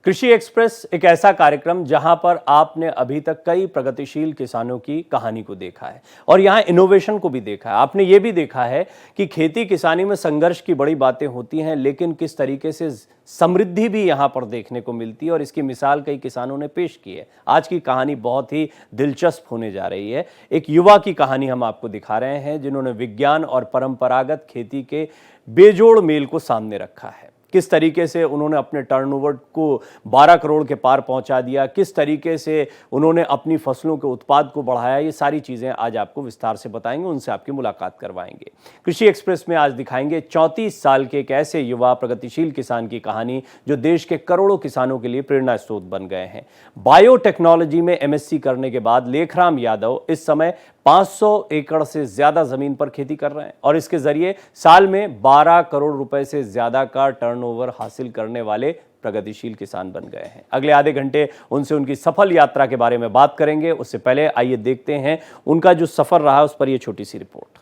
कृषि एक्सप्रेस एक ऐसा कार्यक्रम जहां पर आपने अभी तक कई प्रगतिशील किसानों की कहानी को देखा है और यहां इनोवेशन को भी देखा है। आपने ये भी देखा है कि खेती किसानी में संघर्ष की बड़ी बातें होती हैं, लेकिन किस तरीके से समृद्धि भी यहां पर देखने को मिलती है और इसकी मिसाल कई किसानों ने पेश की है। आज की कहानी बहुत ही दिलचस्प होने जा रही है। एक युवा की कहानी हम आपको दिखा रहे हैं जिन्होंने विज्ञान और परंपरागत खेती के बेजोड़ मेल को सामने रखा है। किस तरीके से उन्होंने अपने टर्नओवर को 12 करोड़ के पार पहुंचा दिया, किस तरीके से उन्होंने अपनी फसलों के उत्पाद को बढ़ाया, ये सारी चीज़ें आज आपको विस्तार से बताएंगे, उनसे आपकी मुलाकात करवाएंगे। कृषि एक्सप्रेस में आज दिखाएंगे 34 साल के एक ऐसे युवा प्रगतिशील किसान की कहानी जो देश के करोड़ों किसानों के लिए प्रेरणा स्रोत बन गए हैं। बायोटेक्नोलॉजी में एमएससी करने के बाद लेखराम यादव इस समय 500 एकड़ से ज्यादा जमीन पर खेती कर रहे हैं और इसके जरिए साल में 12 करोड़ रुपए से ज्यादा का टर्नओवर हासिल करने वाले प्रगतिशील किसान बन गए हैं। अगले आधे घंटे उनसे उनकी सफल यात्रा के बारे में बात करेंगे। उससे पहले आइए देखते हैं उनका जो सफर रहा उस पर यह छोटी सी रिपोर्ट।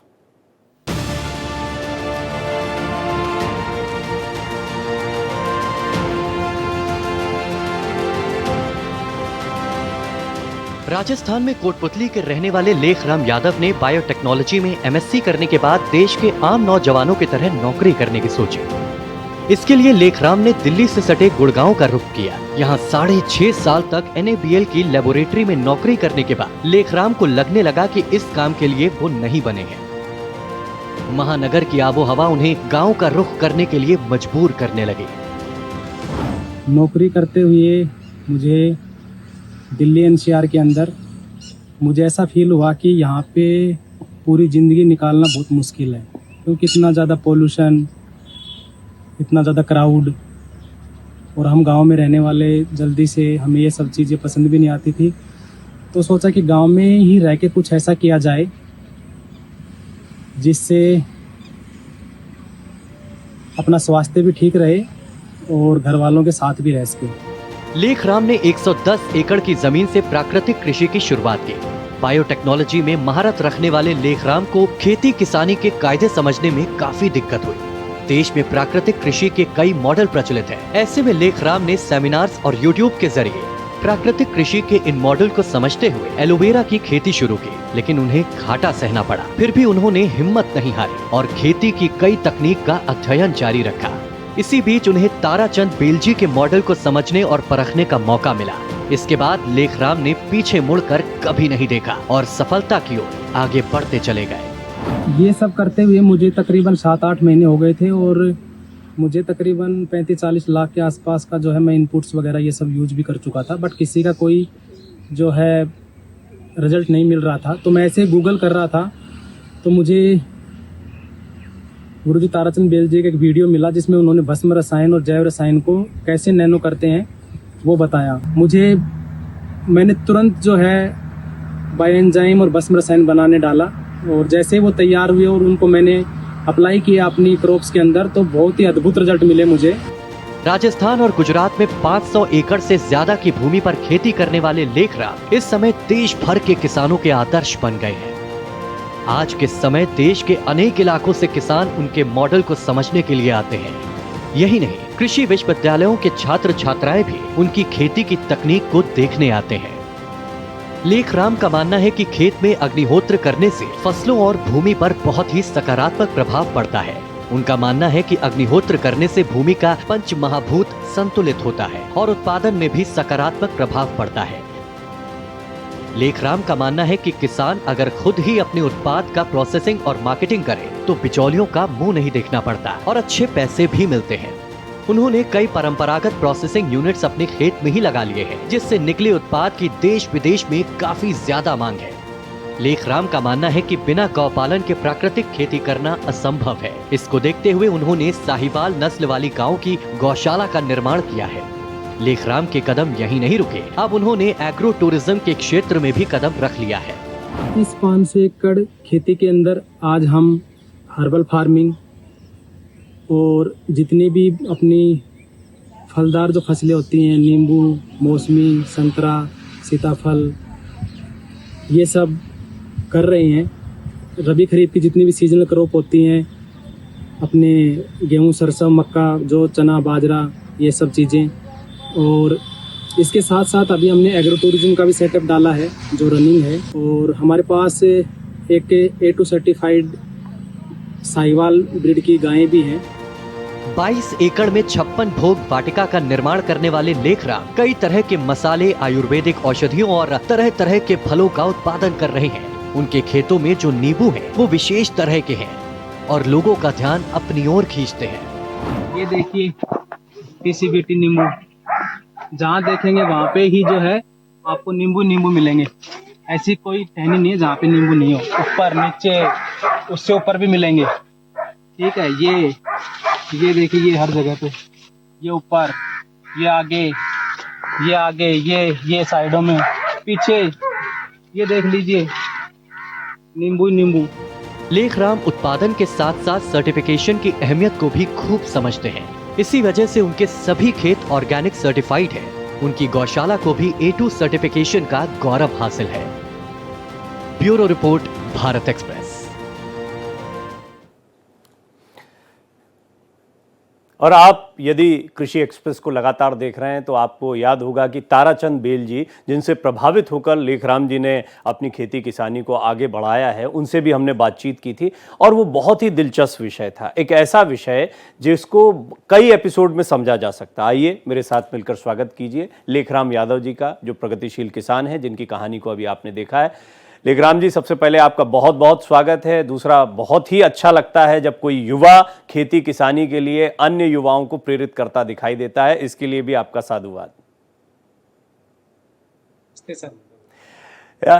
राजस्थान में कोटपुतली के रहने वाले लेखराम यादव ने बायोटेक्नोलॉजी में एमएससी करने के बाद देश के आम नौजवानों की तरह नौकरी करने की सोची। इसके लिए लेखराम ने दिल्ली से सटे गुड़गांव का रुख किया। यहाँ 6.5 साल तक NABL की लेबोरेटरी में नौकरी करने के बाद लेखराम को लगने लगा कि इस काम के लिए वो नहीं बने हैं। महानगर की आबोहवा उन्हें गाँव का रुख करने के लिए मजबूर करने लगी। नौकरी करते हुए मुझे दिल्ली NCR के अंदर मुझे ऐसा फील हुआ कि यहाँ पे पूरी ज़िंदगी निकालना बहुत मुश्किल है, क्योंकि इतना ज़्यादा पोल्यूशन, इतना ज़्यादा क्राउड, और हम गांव में रहने वाले, जल्दी से हमें ये सब चीज़ें पसंद भी नहीं आती थी। तो सोचा कि गांव में ही रह के कुछ ऐसा किया जाए जिससे अपना स्वास्थ्य भी ठीक रहे और घर वालों के साथ भी रह सके। लेखराम ने 110 एकड़ की जमीन से प्राकृतिक कृषि की शुरुआत की। बायोटेक्नोलॉजी में महारत रखने वाले लेखराम को खेती किसानी के कायदे समझने में काफी दिक्कत हुई। देश में प्राकृतिक कृषि के कई मॉडल प्रचलित हैं। ऐसे में लेखराम ने सेमिनार्स और यूट्यूब के जरिए प्राकृतिक कृषि के इन मॉडल को समझते हुए एलोवेरा की खेती शुरू की, लेकिन उन्हें घाटा सहना पड़ा। फिर भी उन्होंने हिम्मत नहीं हारी और खेती की कई तकनीक का अध्ययन जारी रखा। इसी बीच उन्हें ताराचंद बेलजी के मॉडल को समझने और परखने का मौका मिला। इसके बाद लेखराम ने पीछे मुड़कर कभी नहीं देखा और सफलता की ओर आगे बढ़ते चले गए। ये सब करते हुए मुझे तकरीबन 7-8 महीने हो गए थे और मुझे तकरीबन 35-40 लाख के आसपास का जो है मैं इनपुट्स वगैरह ये सब यूज भी कर चुका था, बट किसी का कोई जो है रिजल्ट नहीं मिल रहा था। तो मैं ऐसे गूगल कर रहा था तो मुझे गुरुजी ताराचंद बेलजी का एक वीडियो मिला जिसमें उन्होंने भस्म रसायन और जैव रसायन को कैसे नैनो करते हैं वो बताया। मैंने तुरंत जो है बायोएंजाइम और भस्म रसायन बनाने डाला और जैसे वो तैयार हुए और उनको मैंने अप्लाई किया अपनी क्रॉप्स के अंदर, तो बहुत ही अद्भुत रिजल्ट मिले मुझे। राजस्थान और गुजरात में 500 एकड़ से ज्यादा की भूमि पर खेती करने वाले लेखराम इस समय देश भर के किसानों के आदर्श बन गए हैं। आज के समय देश के अनेक इलाकों से किसान उनके मॉडल को समझने के लिए आते हैं। यही नहीं, कृषि विश्वविद्यालयों के छात्र छात्राएं भी उनकी खेती की तकनीक को देखने आते हैं। लेखराम का मानना है कि खेत में अग्निहोत्र करने से फसलों और भूमि पर बहुत ही सकारात्मक प्रभाव पड़ता है। उनका मानना है कि अग्निहोत्र करने से भूमि का पंच महाभूत संतुलित होता है और उत्पादन में भी सकारात्मक प्रभाव पड़ता है। लेखराम का मानना है कि किसान अगर खुद ही अपने उत्पाद का प्रोसेसिंग और मार्केटिंग करे तो बिचौलियों का मुंह नहीं देखना पड़ता और अच्छे पैसे भी मिलते हैं। उन्होंने कई परंपरागत प्रोसेसिंग यूनिट्स अपने खेत में ही लगा लिए हैं, जिससे निकले उत्पाद की देश विदेश में काफी ज्यादा मांग है। लेखराम का मानना है कि बिना गौपालन के प्राकृतिक खेती करना असंभव है। इसको देखते हुए उन्होंने साहिवाल नस्ल वाली गाँव की गौशाला का निर्माण किया है। लेखराम के कदम यहीं नहीं रुके, अब उन्होंने एग्रो टूरिज्म के क्षेत्र में भी कदम रख लिया है। इस 500 एकड़ खेती के अंदर आज हम हर्बल फार्मिंग और जितनी भी अपनी फलदार जो फसलें होती हैं, नींबू, मौसमी, संतरा, सीताफल, ये सब कर रहे हैं। रबी खरीफ की जितनी भी सीजनल क्रॉप होती हैं, अपने गेहूं, सरसों, मक्का, जो चना, बाजरा, ये सब चीज़ें और इसके साथ साथ अभी हमने एग्रो टूरिज्म का भी सेटअप डाला है जो रनिंग है। और हमारे पास एक A2 सर्टिफाइड साहिवाल ब्रीड की गायें भी हैं। 22 एकड़ में 56 भोग वाटिका का निर्माण करने वाले लेखराम कई तरह के मसाले, आयुर्वेदिक औषधियों और तरह तरह के फलों का उत्पादन कर रहे हैं। उनके खेतों में जो नींबू हैं, वो विशेष तरह के हैं और लोगों का ध्यान अपनी ओर खींचते हैं। ये देखिए TCBT नींबू, जहाँ देखेंगे वहाँ पे ही जो है आपको नींबू मिलेंगे। ऐसी कोई टहनी नहीं है जहाँ पे नींबू नहीं हो। ऊपर नीचे उससे ऊपर भी मिलेंगे। ठीक है, ये देखिए, ये हर जगह पे, ये ऊपर, ये आगे, ये साइडों में, पीछे, ये देख लीजिए, नींबू। लेखराम उत्पादन के साथ साथ सर्टिफिकेशन की अहमियत को भी खूब समझते हैं। इसी वजह से उनके सभी खेत ऑर्गेनिक सर्टिफाइड हैं। उनकी गौशाला को भी A2 सर्टिफिकेशन का गौरव हासिल है। Bureau report, Bharat express. और आप यदि कृषि एक्सप्रेस को लगातार देख रहे हैं तो आपको याद होगा कि ताराचंद बेल जी, जिनसे प्रभावित होकर लेखराम जी ने अपनी खेती किसानी को आगे बढ़ाया है, उनसे भी हमने बातचीत की थी और वो बहुत ही दिलचस्प विषय था। एक ऐसा विषय जिसको कई एपिसोड में समझा जा सकता है। आइए मेरे साथ मिलकर स्वागत कीजिए लेखराम यादव जी का, जो प्रगतिशील किसान है, जिनकी कहानी को अभी आपने देखा है। लेखराम जी, सबसे पहले आपका बहुत बहुत स्वागत है। दूसरा, बहुत ही अच्छा लगता है जब कोई युवा खेती किसानी के लिए अन्य युवाओं को प्रेरित करता दिखाई देता है। इसके लिए भी आपका साधुवाद।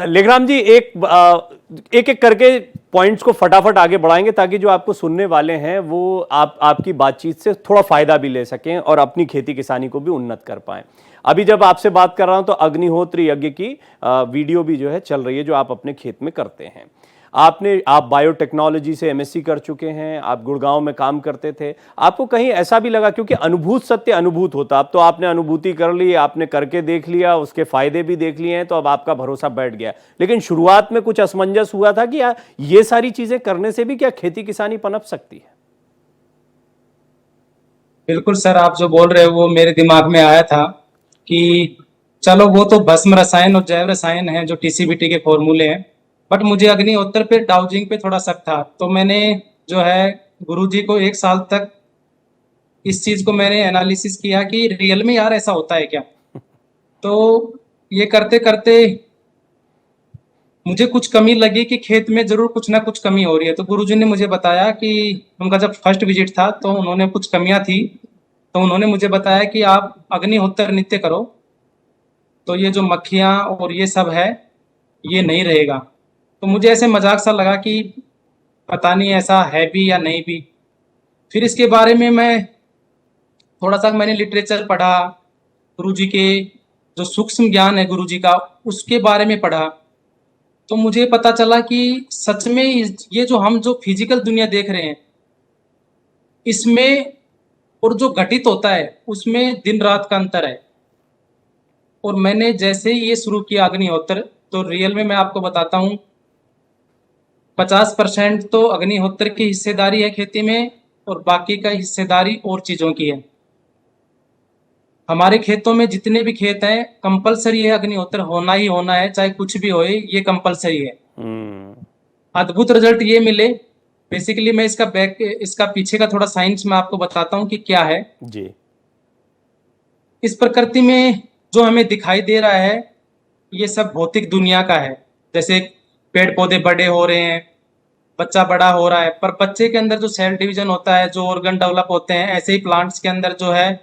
लेखराम जी, एक करके पॉइंट्स को फटाफट आगे बढ़ाएंगे ताकि जो आपको सुनने वाले हैं वो आपकी बातचीत से थोड़ा फायदा भी ले सकें और अपनी खेती किसानी को भी उन्नत कर पाएं। अभी जब आपसे बात कर रहा हूं तो अग्निहोत्र यज्ञ की वीडियो भी जो है चल रही है, जो आप अपने खेत में करते हैं। आप बायोटेक्नोलॉजी से MSc कर चुके हैं, आप गुड़गांव में काम करते थे। आपको कहीं ऐसा भी लगा, क्योंकि अनुभूत सत्य अनुभूत होता, अब तो आपने अनुभूति कर ली, आपने करके देख लिया, उसके फायदे भी देख लिए हैं, तो अब आपका भरोसा बैठ गया। लेकिन शुरुआत में कुछ असमंजस हुआ था कि ये सारी चीजें करने से भी क्या खेती किसानी पनप सकती है? बिल्कुल सर, आप जो बोल रहे हो वो मेरे दिमाग में आया था कि चलो वो तो भस्म रसायन और जैव रसायन है जो TCBT के फॉर्मूले हैं, बट मुझे अग्निहोत्र पे डाउजिंग पे थोड़ा शक था। तो मैंने जो है गुरुजी को 1 साल तक इस चीज को मैंने एनालिसिस किया कि रियल में यार ऐसा होता है क्या। तो ये करते करते मुझे कुछ कमी लगी कि खेत में जरूर कुछ ना कुछ कमी हो रही है। तो गुरुजी ने मुझे बताया कि उनका जब फर्स्ट विजिट था तो उन्होंने कुछ कमियां थी, तो उन्होंने मुझे बताया कि आप अग्निहोत्र नित्य करो तो ये जो मक्खियां और ये सब है ये नहीं रहेगा। तो मुझे ऐसे मजाक सा लगा कि पता नहीं ऐसा है भी या नहीं भी। फिर इसके बारे में मैं थोड़ा सा मैंने लिटरेचर पढ़ा, गुरुजी के जो सूक्ष्म ज्ञान है गुरुजी का उसके बारे में पढ़ा, तो मुझे पता चला कि सच में ये जो हम जो फिजिकल दुनिया देख रहे हैं इसमें और जो घटित होता है उसमें दिन रात का अंतर है। और मैंने जैसे ही ये शुरू किया अग्निहोत्र, तो रियल में मैं आपको बताता हूँ 50% तो अग्निहोत्र की हिस्सेदारी है खेती में और बाकी का हिस्सेदारी और चीजों की है। हमारे खेतों में जितने भी खेत हैं कंपलसरी है अग्निहोत्र होना ही होना है, चाहे कुछ भी होए, ये कंपलसरी है। अद्भुत रिजल्ट ये मिले। बेसिकली मैं इसका पीछे का थोड़ा साइंस मैं आपको बताता हूँ कि क्या है जी। इस प्रकृति में जो हमें दिखाई दे रहा है ये सब भौतिक दुनिया का है। जैसे पेड़ पौधे बड़े हो रहे हैं, बच्चा बड़ा हो रहा है, पर बच्चे के अंदर जो सेल डिवीजन होता है, जो ऑर्गन डेवलप होते हैं, ऐसे ही प्लांट्स के अंदर जो है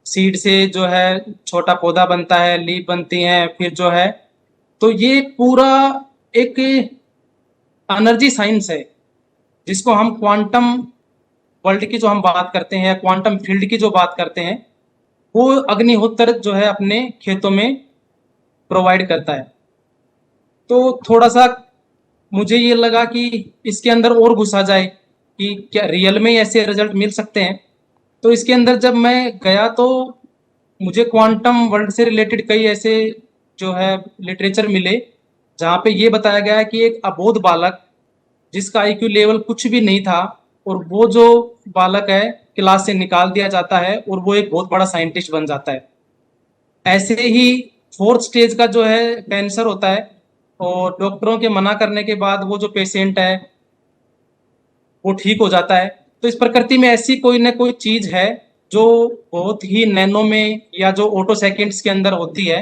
सीड से जो है छोटा पौधा बनता है, लीफ बनती है, फिर जो है, तो ये पूरा एक एनर्जी साइंस है जिसको हम क्वांटम वर्ल्ड की जो हम बात करते हैं, क्वांटम फील्ड की जो बात करते हैं, वो अग्निहोत्र जो है अपने खेतों में प्रोवाइड करता है। तो थोड़ा सा मुझे ये लगा कि इसके अंदर और घुसा जाए कि क्या रियल में ऐसे रिजल्ट मिल सकते हैं। तो इसके अंदर जब मैं गया तो मुझे क्वांटम वर्ल्ड से रिलेटेड कई ऐसे जो है लिटरेचर मिले जहाँ पे ये बताया गया है कि एक अबोध बालक जिसका IQ लेवल कुछ भी नहीं था और वो जो बालक है क्लास से निकाल दिया जाता है और वो एक बहुत बड़ा साइंटिस्ट बन जाता है। ऐसे ही 4th स्टेज का जो है कैंसर होता है, और डॉक्टरों के मना करने के बाद वो जो पेशेंट है वो ठीक हो जाता है। तो इस प्रकृति में ऐसी कोई ना कोई चीज है जो बहुत ही नैनो में या जो ऑटो सेकेंड्स के अंदर होती है,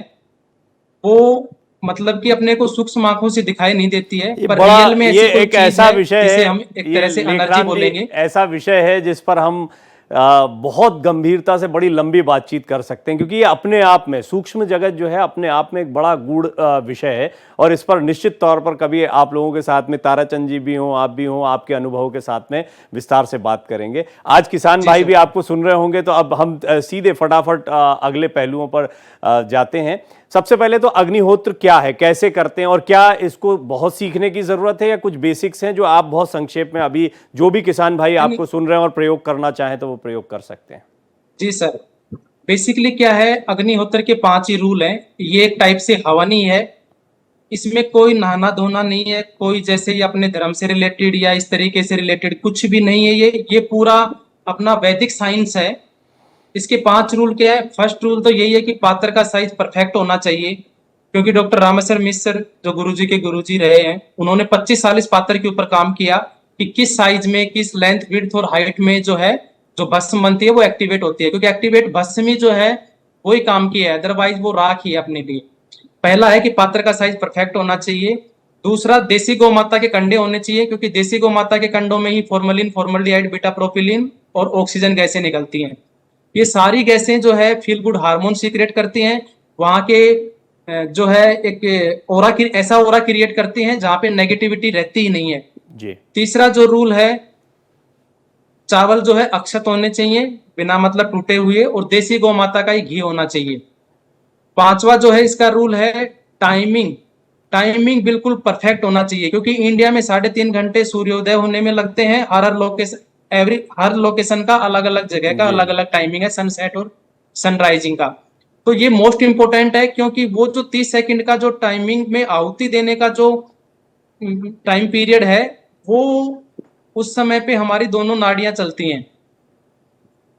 वो मतलब कि अपने को सूक्ष्म आंखों से दिखाई नहीं देती है, ये पर बड़ा रियल में ये ऐसी कोई एक चीज ऐसा है विषय जिसे है, हम एक ये तरह से एनर्जी लेखराम जी बोलेंगे। ऐसा विषय है जिस पर हम बहुत गंभीरता से बड़ी लंबी बातचीत कर सकते हैं, क्योंकि ये अपने आप में सूक्ष्म जगत जो है अपने आप में एक बड़ा गूढ़ विषय है। और इस पर निश्चित तौर पर कभी आप लोगों के साथ में ताराचंद जी भी हों, आप भी हों, आपके अनुभव के साथ में विस्तार से बात करेंगे। आज किसान भाई भी आपको सुन रहे होंगे, तो अब हम सीधे फटाफट अगले पहलुओं पर जाते हैं। सबसे पहले तो अग्निहोत्र क्या है, कैसे करते हैं, और क्या इसको बहुत सीखने की जरूरत है या कुछ बेसिक्स हैं जो आप बहुत संक्षेप में अभी जो भी किसान भाई आपको सुन रहे हैं और प्रयोग करना चाहें तो वो प्रयोग कर सकते हैं? जी सर, बेसिकली क्या है, अग्निहोत्र के 5 ही रूल हैं। ये एक टाइप से हवन ही है, इसमें कोई नहाना धोना नहीं है, कोई जैसे ये अपने धर्म से रिलेटेड या इस तरीके से रिलेटेड कुछ भी नहीं है। ये पूरा अपना वैदिक साइंस है। इसके 5 रूल क्या है? फर्स्ट रूल तो यही है कि पात्र का साइज परफेक्ट होना चाहिए, क्योंकि डॉक्टर रामेश्वर मिश्र जो गुरुजी के गुरुजी रहे हैं, उन्होंने 25 साल इस पात्र के ऊपर काम किया कि किस साइज में, किस लेंथ, विड्थ और हाइट में जो है जो भस्म बनती है वो एक्टिवेट होती है, क्योंकि एक्टिवेट भस्म ही जो है वही काम की है, अदरवाइज वो राख ही है अपने लिए। पहला है कि पात्र का साइज परफेक्ट होना चाहिए। दूसरा, देसी गौ माता के कंडे होने चाहिए, क्योंकि देसी गौ माता के कंडों में ही फॉर्मलिन, फॉर्मल्डिहाइड, बीटा प्रोपिलीन और ऑक्सीजन गैसें निकलती हैं। ये सारी गैसें जो है फील गुड हार्मोन सीक्रेट करती हैं, वहां के जो है एक ओरा की ऐसा ओरा क्रिएट करती हैं जहां पे नेगेटिविटी रहती ही नहीं है। जी। तीसरा जो रूल है, चावल जो है अक्षत होने चाहिए, बिना मतलब टूटे हुए, और देसी गौ माता का ही घी होना चाहिए। पांचवा जो है इसका रूल है टाइमिंग। टाइमिंग बिल्कुल परफेक्ट होना चाहिए, क्योंकि इंडिया में 3.5 घंटे सूर्योदय होने में लगते हैं। हर लोकेशन का अलग अलग जगह का अलग अलग टाइमिंग है, सनसेट और सनराइजिंग का। तो ये मोस्ट इंपोर्टेंट है, क्योंकि वो जो 30 सेकंड का जो टाइमिंग में आहुति देने का जो टाइम पीरियड है, वो उस समय पे हमारी दोनों नाड़ियां चलती हैं।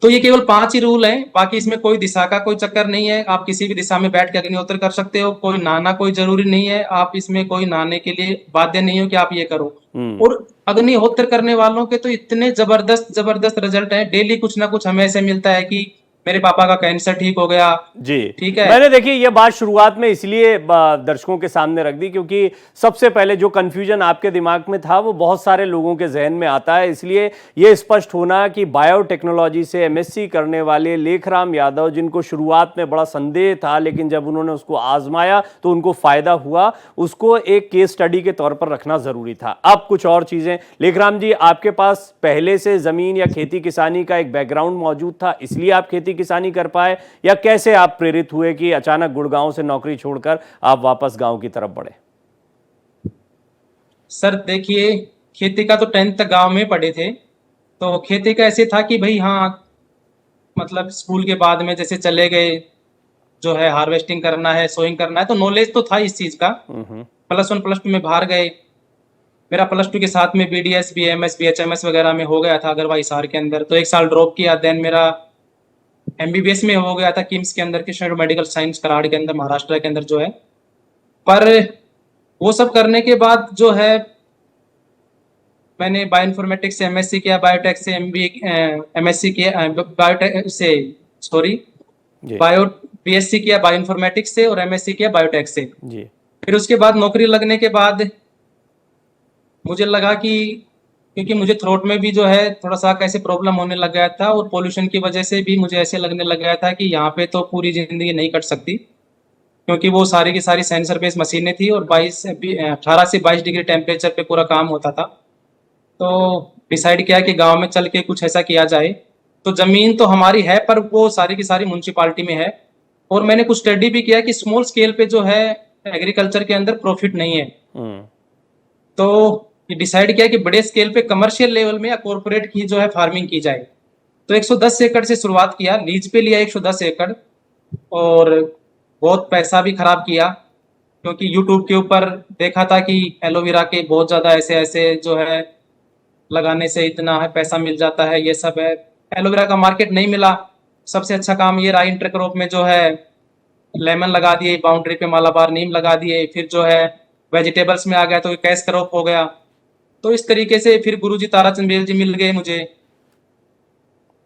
तो ये केवल 5 ही रूल हैं, बाकी इसमें कोई दिशा का कोई चक्कर नहीं है। आप किसी भी दिशा में बैठ के अग्निहोत्र कर सकते हो, कोई नहाना कोई जरूरी नहीं है, आप इसमें कोई नहाने के लिए बाध्य नहीं हो कि आप ये करो। और अग्निहोत्र करने वालों के तो इतने जबरदस्त जबरदस्त रिजल्ट हैं, डेली कुछ ना कुछ हमें ऐसे मिलता है कि मेरे पापा का कैंसर ठीक हो गया। जी, ठीक है। मैंने देखिए ये बात शुरुआत में इसलिए दर्शकों के सामने रख दी, क्योंकि सबसे पहले जो कंफ्यूजन आपके दिमाग में था वो बहुत सारे लोगों के जहन में आता है। इसलिए ये स्पष्ट होना कि बायोटेक्नोलॉजी से एमएससी करने वाले लेखराम यादव, जिनको शुरुआत में बड़ा संदेह था लेकिन जब उन्होंने उसको आजमाया तो उनको फायदा हुआ, उसको एक केस स्टडी के तौर पर रखना जरूरी था। अब कुछ और चीजें, लेखराम जी, आपके पास पहले से जमीन या खेती किसानी का एक बैकग्राउंड मौजूद था, इसलिए आप खेती किसानी कर पाए, या कैसे आप प्रेरित हुए कि अचानक गुड़गांव से नौकरी छोड़कर आप वापस गांव की तरफ बढ़े? सर देखिए, खेती का तो 10th तक गांव में पढ़े थे, तो खेती का ऐसे था कि भाई हाँ, मतलब स्कूल के बाद में जैसे चले गए, जो है हार्वेस्टिंग करना है, सोइंग करना है, तो नॉलेज तो था इस चीज का। +1 +2 में बाहर गए, मेरा +2 के साथ में BDS, BMS, BHMS वगैरह में हो गया था अगरवा हिसार के अंदर, तो 1 साल ड्रॉप किया। देन मेरा MBBS में हो गया था किम्स के अंदर, कृष्ण मेडिकल साइंस कराड़ के अंदर, महाराष्ट्र के अंदर जो है। पर वो सब करने के बाद जो है मैंने बायोइन्फॉर्मेटिक्स से MSc किया, बायोटेक से MSc किया, बायोटेक से सॉरी बायो BSc किया बायोइन्फॉर्मेटिक्स से, और MSc किया बायोटेक से। जी। फिर उसके बाद नौकरी लगने के बाद मुझे लगा कि, क्योंकि मुझे थ्रोट में भी जो है थोड़ा सा कैसे प्रॉब्लम होने लग गया था, और पोल्यूशन की वजह से भी मुझे ऐसे लगने लग गया था कि यहाँ पे तो पूरी जिंदगी नहीं कट सकती, क्योंकि वो सारी की सारी सेंसर बेस्ड मशीनें थी और 18 से 22 डिग्री टेम्परेचर पे पूरा काम होता था। तो डिसाइड किया कि गांव में चल के कुछ ऐसा किया जाए। तो जमीन तो हमारी है, पर वो सारी की सारी म्यूनसिपालिटी में है, और मैंने कुछ स्टडी भी किया कि स्मॉल स्केल पे जो है एग्रीकल्चर के अंदर प्रॉफिट नहीं है। तो ये डिसाइड किया कि बड़े स्केल पे कमर्शियल लेवल में या कॉर्पोरेट की जो है फार्मिंग की जाए। तो 110 एकड़ से शुरुआत किया, लीज पे लिया 110 एकड़, और बहुत पैसा भी खराब किया, क्योंकि यूट्यूब के ऊपर देखा था कि एलोवेरा के बहुत ज़्यादा ऐसे ऐसे जो है लगाने से इतना है पैसा मिल जाता है, ये सब है। एलोवेरा का मार्केट नहीं मिला। सबसे अच्छा काम ये रहा इंटरक्रॉप में जो है लेमन लगा दिए, बाउंड्री पे मालाबार नीम लगा दिए, फिर जो है वेजिटेबल्स में आ गया तो कैश क्रॉप हो गया। तो इस तरीके से फिर गुरुजी ताराचंद बेल जी मिल गए मुझे,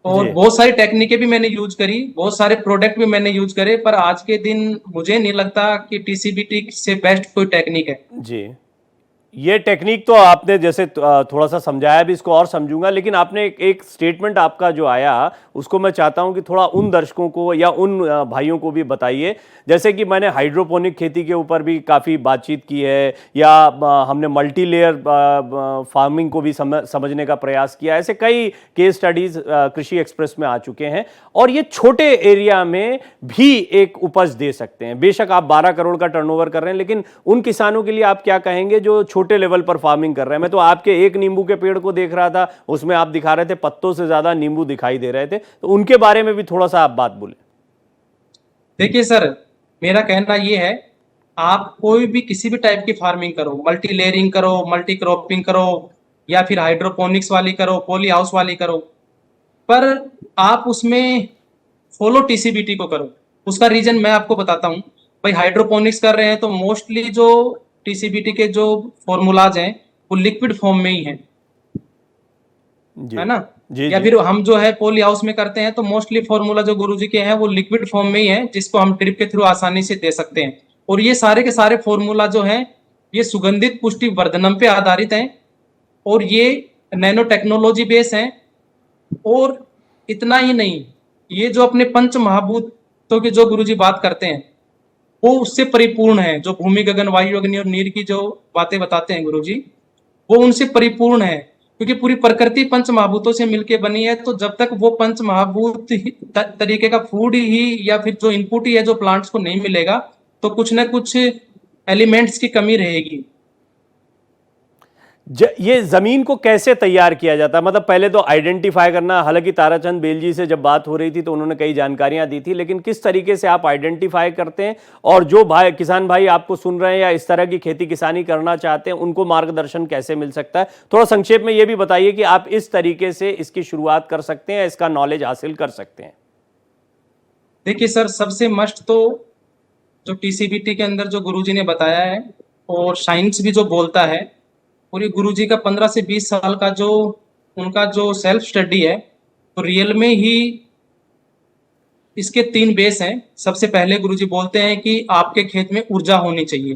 और जी बहुत सारी टेक्निकें भी मैंने यूज करी, बहुत सारे प्रोडक्ट भी मैंने यूज करे, पर आज के दिन मुझे नहीं लगता कि टीसीबीटी से बेस्ट कोई टेक्निक है। जी। ये टेक्निक तो आपने जैसे थोड़ा सा समझाया भी, इसको और समझूंगा, लेकिन आपने एक स्टेटमेंट आपका जो आया उसको मैं चाहता हूं कि थोड़ा उन दर्शकों को या उन भाइयों को भी बताइए। जैसे कि मैंने हाइड्रोपोनिक खेती के ऊपर भी काफ़ी बातचीत की है, या हमने मल्टी लेयर फार्मिंग को भी समझने का प्रयास किया। ऐसे कई केस स्टडीज कृषि एक्सप्रेस में आ चुके हैं, और ये छोटे एरिया में भी एक उपज दे सकते हैं। बेशक आप 12 करोड़ का टर्नओवर कर रहे हैं, लेकिन उन किसानों के लिए आप क्या कहेंगे जो छोटे लेवल पर फार्मिंग कर रहे हैं? मैं तो आपके एक नींबू के पेड़ को देख रहा था, उसमें आप दिखा रहे थे पत्तों से ज्यादा नींबू दिखाई दे रहे थे, तो उनके बारे में भी थोड़ा सा आप बात बोले। देखिए सर, मेरा कहना ये है, आप कोई भी किसी भी टाइप की फार्मिंग करो, मल्टी लेयरिंग करो, मल्टी क्रॉपिंग करो, या फिर हाइड्रोपोनिक्स वाली करो, पॉली हाउस वाली करो, पर आप उसमें फॉलो टीसीबीटी को करो। उसका रीजन मैं आपको बताता हूँ। भाई हाइड्रोपोनिक्स कर रहे हैं तो मोस्टली जो टीसीबीटी के जो फॉर्मूलाज हैं वो लिक्विड फॉर्म में ही हैं, जी है ना। जी या जी फिर हम जो है पॉली हाउस में करते हैं तो मोस्टली फॉर्मूला जो गुरुजी के हैं वो लिक्विड फॉर्म में ही है, जिसको हम ड्रिप के थ्रू आसानी से दे सकते हैं। और ये सारे के सारे फॉर्मूला जो हैं ये सुगंधित पुष्टि वर्धनम पे आधारित हैं, और ये नैनो टेक्नोलॉजी बेस हैं। और इतना ही नहीं, ये जो अपने पंच महाभूतों की जो गुरुजी बात करते हैं वो उससे परिपूर्ण है। जो भूमि गगन वायु अग्नि और नीर की जो बातें बताते हैं गुरुजी, वो उनसे परिपूर्ण है, क्योंकि पूरी प्रकृति पंच महाभूतों से मिलके बनी है। तो जब तक वो पंच महाभूत तरीके का फूड ही या फिर जो इनपुट ही है जो प्लांट्स को नहीं मिलेगा, तो कुछ ना कुछ एलिमेंट्स की कमी रहेगी। ये जमीन को कैसे तैयार किया जाता है? मतलब पहले तो आइडेंटिफाई करना, हालांकि ताराचंद बेल जी से जब बात हो रही थी तो उन्होंने कई जानकारियां दी थी, लेकिन किस तरीके से आप आइडेंटिफाई करते हैं? और जो किसान भाई आपको सुन रहे हैं या इस तरह की खेती किसानी करना चाहते हैं, उनको मार्गदर्शन कैसे मिल सकता है? थोड़ा संक्षेप में यह भी बताइए कि आप इस तरीके से इसकी शुरुआत कर सकते हैं, इसका नॉलेज हासिल कर सकते हैं। देखिए सर, सबसे मस्ट तो जो टीसीबीटी के अंदर जो गुरुजी ने बताया है, और साइंस भी जो बोलता है, और ये गुरुजी का 15 से 20 साल का जो उनका जो सेल्फ स्टडी है, तो रियल में ही इसके 3 बेस हैं। सबसे पहले गुरुजी बोलते हैं कि आपके खेत में ऊर्जा होनी चाहिए।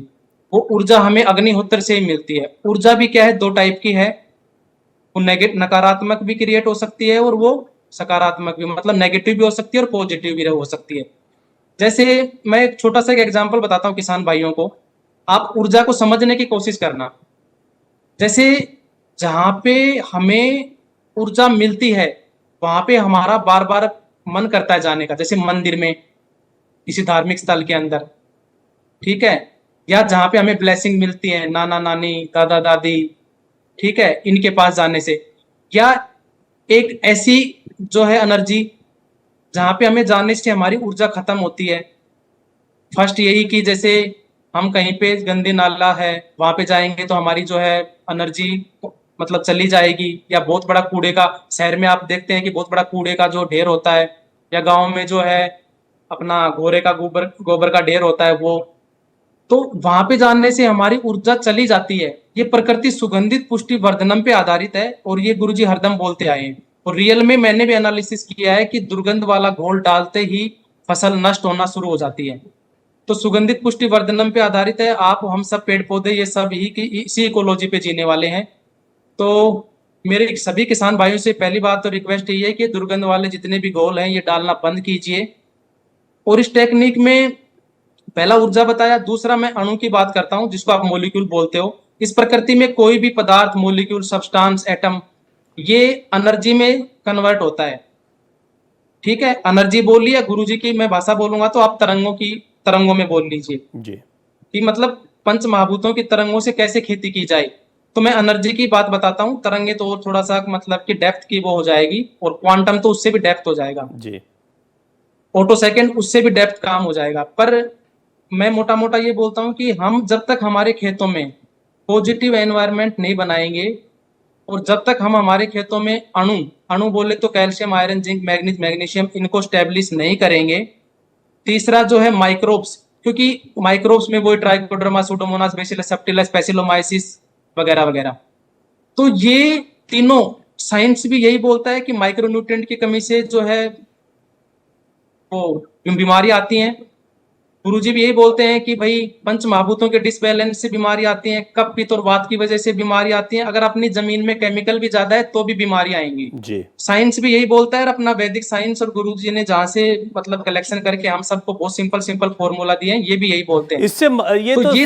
वो ऊर्जा हमें अग्निहोत्र से ही मिलती है। ऊर्जा भी क्या है, 2 टाइप की है। वो नकारात्मक भी क्रिएट हो सकती है और वो सकारात्मक भी, मतलब नेगेटिव भी हो सकती है और पॉजिटिव भी हो सकती है। जैसे मैं एक छोटा सा एग्जांपल बताता हूँ किसान भाइयों को, आप ऊर्जा को समझने की कोशिश करना। जैसे जहाँ पे हमें ऊर्जा मिलती है वहां पे हमारा बार बार मन करता है जाने का, जैसे मंदिर में, किसी धार्मिक स्थल के अंदर, ठीक है, या जहाँ पे हमें ब्लेसिंग मिलती है नाना नानी दादा दादी, ठीक है, इनके पास जाने से। या एक ऐसी जो है एनर्जी जहाँ पे हमें जाने से हमारी ऊर्जा खत्म होती है। फर्स्ट यही कि जैसे हम कहीं पे गंदे नाला है वहां पे जाएंगे तो हमारी जो है एनर्जी मतलब चली जाएगी। या बहुत बड़ा कूड़े का, शहर में आप देखते हैं कि बहुत बड़ा कूड़े का जो ढेर होता है, या गांव में जो है अपना घोड़े का गोबर गोबर का ढेर होता है, वो तो वहां पे जाने से हमारी ऊर्जा चली जाती है। ये प्रकृति सुगंधित पुष्टि वर्धनम पे आधारित है, और ये गुरुजी हरदम बोलते आए हैं। और रियल में मैंने भी एनालिसिस किया है कि दुर्गंध वाला घोल डालते ही फसल नष्ट होना शुरू हो जाती है। तो सुगंधित पुष्टि वर्धनम पे आधारित है। आप हम सब पेड़ पौधे ये सब ही की इसी इकोलॉजी पे जीने वाले हैं। तो मेरे सभी किसान भाइयों से पहली बात तो रिक्वेस्ट यही है कि दुर्गंध वाले जितने भी घोल हैं ये डालना बंद कीजिए। और इस टेक्निक में पहला ऊर्जा बताया, दूसरा मैं अणु की बात करता हूं जिसको आप मॉलिक्यूल बोलते हो। इस प्रकृति में कोई भी पदार्थ, मॉलिक्यूल, सब्सटेंस, एटम, ये एनर्जी में कन्वर्ट होता है, ठीक है। एनर्जी बोल लिया, गुरुजी की मैं भाषा बोलूंगा तो आप तरंगों में बोल लीजिए जी कि मतलब पंच महाभूतों की तरंगों से कैसे खेती की जाए। तो मैं एनर्जी की बात बताता हूँ। तरंगे तो और थोड़ा सा मतलब कि डेप्थ की वो हो जाएगी, और क्वांटम तो उससे भी डेप्थ हो जाएगा, जी ऑटो सेकंड उससे भी डेप्थ काम हो जाएगा। पर मैं मोटा मोटा ये बोलता हूँ कि हम जब तक हमारे खेतों में पॉजिटिव एनवायरनमेंट नहीं बनाएंगे, और जब तक हम हमारे खेतों में अणु अणु बोले तो calcium, iron, zinc, manganese, magnesium, इनको स्टेब्लिश नहीं करेंगे, तीसरा जो है माइक्रोब्स, क्योंकि माइक्रोब्स में वो ट्राइकोडर्मा, सुडोमोनास, बैसिलस सब्टिलस, स्पेसिलोमाइसिस वगैरह वगैरह। तो ये तीनों, साइंस भी यही बोलता है कि माइक्रोन्यूट्रिएंट की कमी से जो है वो बीमारी आती हैं। गुरुजी भी यही बोलते हैं कि भाई पंच महाभूतों के डिसबैलेंस से बीमारी आती है, कफ पित्त और वात की वजह से बीमारी आती है। अगर अपनी जमीन में केमिकल भी ज्यादा है तो भी बीमारी आएंगी। जी। साइंस भी यही बोलता है, और अपना वैदिक साइंस और गुरुजी ने जहां से मतलब कलेक्शन करके हम सबको बहुत सिंपल सिंपल फॉर्मूला दिए हैं, ये भी यही बोलते हैं। इससे ये तो तो ये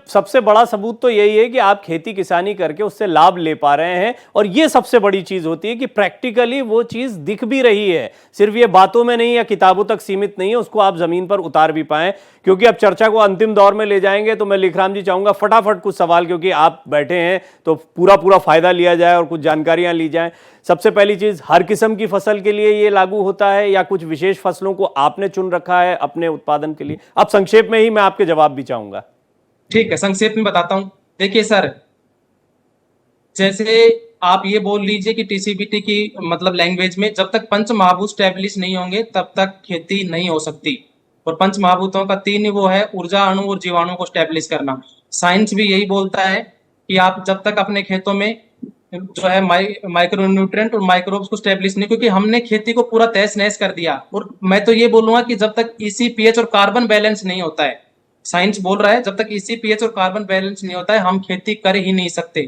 सबसे बड़ा सबूत तो यही है कि आप खेती किसानी करके उससे लाभ ले पा रहे हैं, और ये सबसे बड़ी चीज होती है कि प्रैक्टिकली वो चीज दिख भी रही है, सिर्फ ये बातों में नहीं या किताबों तक सीमित नहीं है, उसको आप जमीन पर उतार भी पाए। क्योंकि अब चर्चा को अंतिम दौर में ले जाएंगे तो मैं लेखराम जी चाहूंगा फटाफट कुछ सवाल, क्योंकि आप बैठे हैं तो पूरा फायदा लिया जाए और कुछ जानकारियां ली जाए। सबसे पहली चीज, हर किस्म की फसल के लिए ये लागू होता है या कुछ विशेष फसलों को आपने चुन रखा है अपने उत्पादन के लिए? अब संक्षेप में ही मैं आपके जवाब भी चाहूंगा। ठीक है, संक्षेप में बताता हूं। देखिए सर, जैसे आप ये बोल लीजिए कि टीसीबीटी की मतलब लैंग्वेज में जब तक पंच महाभूत स्टैब्लिश नहीं होंगे तब तक खेती नहीं हो सकती। और पंच महाभूतों का 3 ही वो है, ऊर्जा, अणु और जीवाणु को स्टैब्लिश करना। साइंस भी यही बोलता है कि आप जब तक अपने खेतों में जो है माइक्रो न्यूट्रिएंट और माइक्रोब्स को स्टैब्लिश नहीं, क्योंकि हमने खेती को पूरा तहस नहस कर दिया। और मैं तो ये बोलूंगा कि जब तक ईसी, पीएच और कार्बन बैलेंस नहीं होता है, साइंस बोल रहा है जब तक ईसी, पीएच और कार्बन बैलेंस नहीं होता है हम खेती कर ही नहीं सकते।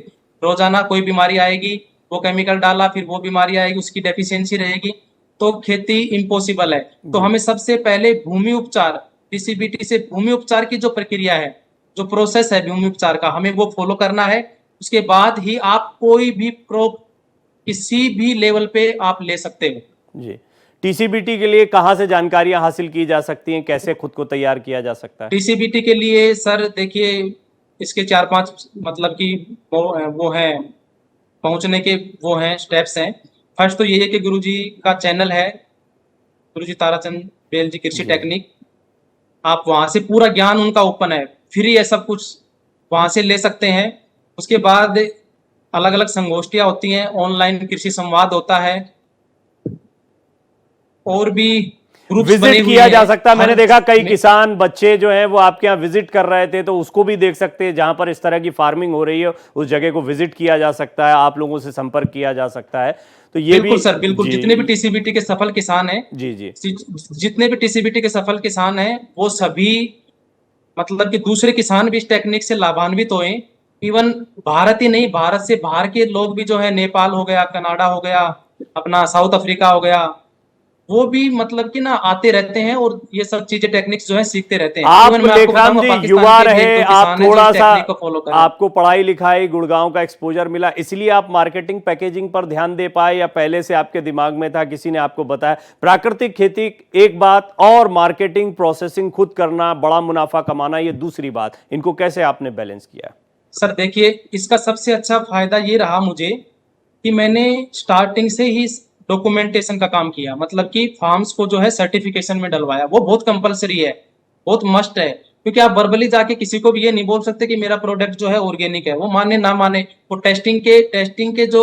रोजाना कोई बीमारी आएगी, वो केमिकल डाला, फिर वो बीमारी आएगी, उसकी डेफिशिएंसी रहेगी, तो खेती इम्पॉसिबल है। तो हमें सबसे पहले भूमि उपचार, टीसीबीटी से भूमि उपचार की जो प्रक्रिया है, जो प्रोसेस है भूमि उपचार का, हमें वो फॉलो करना है। उसके बाद ही आप कोई भी क्रॉप किसी भी लेवल पे आप ले सकते हो। जी। टीसीबीटी के लिए कहां से जानकारियां हासिल की जा सकती हैं, कैसे खुद को तैयार किया जा सकता है? टीसीबीटी के लिए सर देखिए, इसके 4-5 मतलब कि वो है पहुंचने के, वो हैं स्टेप्स हैं। फर्स्ट तो ये है कि गुरुजी का चैनल है, गुरुजी ताराचंद बेल जी कृषि टेक्निक, आप वहां से पूरा ज्ञान उनका ओपन है, फ्री है, सब कुछ वहां से ले सकते हैं। उसके बाद अलग अलग संगोष्ठियां होती हैं, ऑनलाइन कृषि संवाद होता है, और भी ग्रुप्स बने विजिट हुए किया हैं। जा सकता है। मैंने देखा कई में- किसान बच्चे जो हैं वो आपके यहाँ विजिट कर रहे थे, तो उसको भी देख सकते हैं। जहां पर इस तरह की फार्मिंग हो रही है उस जगह को विजिट किया जा सकता है, आप लोगों से संपर्क किया जा सकता है। तो ये बिल्कुल भी सर, बिल्कुल। जी, जितने भी टीसीबीटी के सफल किसान हैं, जी जी जितने भी टीसीबीटी के सफल किसान हैं, वो सभी मतलब कि दूसरे किसान भी इस टेक्निक से लाभान्वित हुए। इवन भारत ही नहीं, भारत से बाहर के लोग भी जो है, नेपाल हो गया, कनाडा हो गया, अपना साउथ अफ्रीका हो गया, वो भी मतलब कि ना आते रहते हैं और ये सब चीजें टेक्निक्स जो है सीखते रहते हैं। आप Even मैं आपको लेखराम बताऊंगा, जी पाकिस्तान युवा के भी रहे, 1-2 आप किसान हैं जो थोड़ा इस सा, टेक्निक को फॉलो कर रहे हैं। आपको पढ़ाई लिखाई गुड़गांव का एक्सपोजर मिला, इसलिए आप मार्केटिंग पैकेजिंग पर ध्यान दे पाए, या पहले से आपके दिमाग में था, किसी ने आपको बताया? प्राकृतिक खेती एक बात, और मार्केटिंग प्रोसेसिंग खुद करना, बड़ा मुनाफा कमाना ये दूसरी बात, इनको कैसे आपने बैलेंस किया? सर देखिए, इसका सबसे अच्छा फायदा ये रहा मुझे कि मैंने स्टार्टिंग से ही डॉक्यूमेंटेशन का काम किया, मतलब कि फार्म्स को जो है सर्टिफिकेशन में डलवाया। वो बहुत कंपलसरी है, बहुत मस्ट है, क्योंकि आप वर्बली जाके किसी को भी ये नहीं बोल सकते कि मेरा प्रोडक्ट जो है ऑर्गेनिक है, वो माने ना माने। वो टेस्टिंग के जो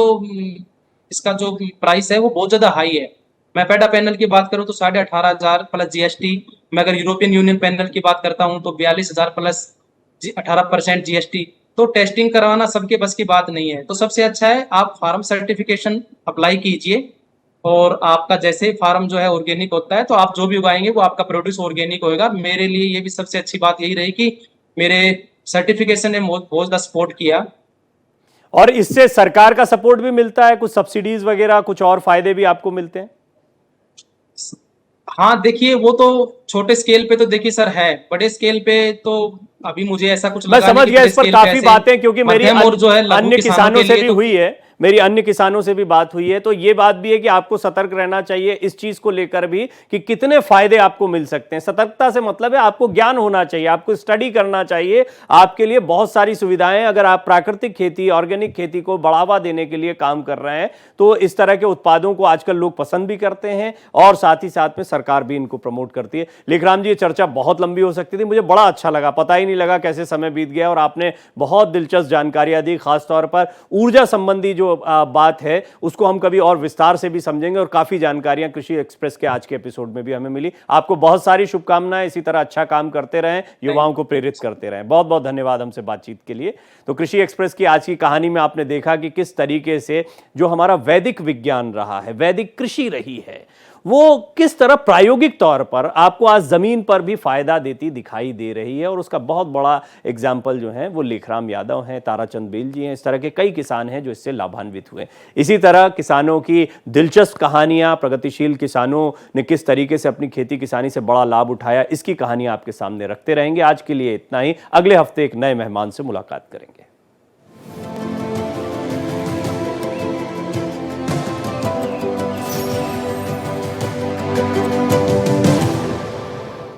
इसका जो प्राइस है वो बहुत ज्यादा हाई है। मैं पेडा पैनल की बात करूं तो 18,500 प्लस जीएसटी। मैं अगर यूरोपियन यूनियन पैनल की बात करता हूं तो 42,000 प्लस 18% जीएसटी। तो टेस्टिंग करवाना सबके बस की बात नहीं है। तो सबसे अच्छा है आप फार्म सर्टिफिकेशन अप्लाई कीजिए, और आपका जैसे फार्म जो है ऑर्गेनिक होता है तो आप जो भी उगाएंगे वो आपका प्रोड्यूस ऑर्गेनिक होएगा। मेरे लिए ये भी सबसे अच्छी बात यही रही कि मेरे सर्टिफिकेशन ने बहुत ज्यादा सपोर्ट किया। और इससे सरकार का सपोर्ट भी मिलता है, कुछ सब्सिडीज वगैरह, कुछ और फायदे भी आपको मिलते हैं? हाँ देखिए, वो तो छोटे स्केल पे तो देखिए सर है, बड़े स्केल पे तो अभी मुझे ऐसा कुछ मैं लगा समझ नहीं कि गया, बड़े इस पर स्केल पे काफी ऐसे बातें, क्योंकि मेरी मध्यम और जो है लघु अन्य किसानों के से लिए भी तो हुई है, मेरी अन्य किसानों से भी बात हुई है, तो ये बात भी है कि आपको सतर्क रहना चाहिए इस चीज को लेकर भी कि कितने फायदे आपको मिल सकते हैं। सतर्कता से मतलब है आपको ज्ञान होना चाहिए, आपको स्टडी करना चाहिए, आपके लिए बहुत सारी सुविधाएं। अगर आप प्राकृतिक खेती, ऑर्गेनिक खेती को बढ़ावा देने के लिए काम कर रहे हैं तो इस तरह के उत्पादों को आजकल लोग पसंद भी करते हैं, और साथ ही साथ में सरकार भी इनको प्रमोट करती है। लेखराम जी, ये चर्चा बहुत लंबी हो सकती थी, मुझे बड़ा अच्छा लगा, पता ही नहीं लगा कैसे समय बीत गया, और आपने बहुत दिलचस्प जानकारियां दी, खासतौर पर ऊर्जा संबंधी जो जो बात है उसको हम कभी और विस्तार से भी समझेंगे, और काफी जानकारियां कृषि एक्सप्रेस के आज के एपिसोड में भी हमें मिली। आपको बहुत सारी शुभकामनाएं, इसी तरह अच्छा काम करते रहें, युवाओं को प्रेरित करते रहें। बहुत बहुत धन्यवाद हमसे बातचीत के लिए। तो कृषि एक्सप्रेस की आज की कहानी में आपने देखा कि किस तरीके से जो हमारा वैदिक विज्ञान रहा है, वैदिक कृषि रही है, वो किस तरह प्रायोगिक तौर पर आपको आज जमीन पर भी फायदा देती दिखाई दे रही है। और उसका बहुत बड़ा एग्जाम्पल जो है वो लेखराम यादव हैं, ताराचंद बेल जी हैं, इस तरह के कई किसान हैं जो इससे लाभान्वित हुए। इसी तरह किसानों की दिलचस्प कहानियां, प्रगतिशील किसानों ने किस तरीके से अपनी खेती किसानी से बड़ा लाभ उठाया, इसकी कहानी आपके सामने रखते रहेंगे। आज के लिए इतना ही, अगले हफ्ते एक नए मेहमान से मुलाकात करेंगे।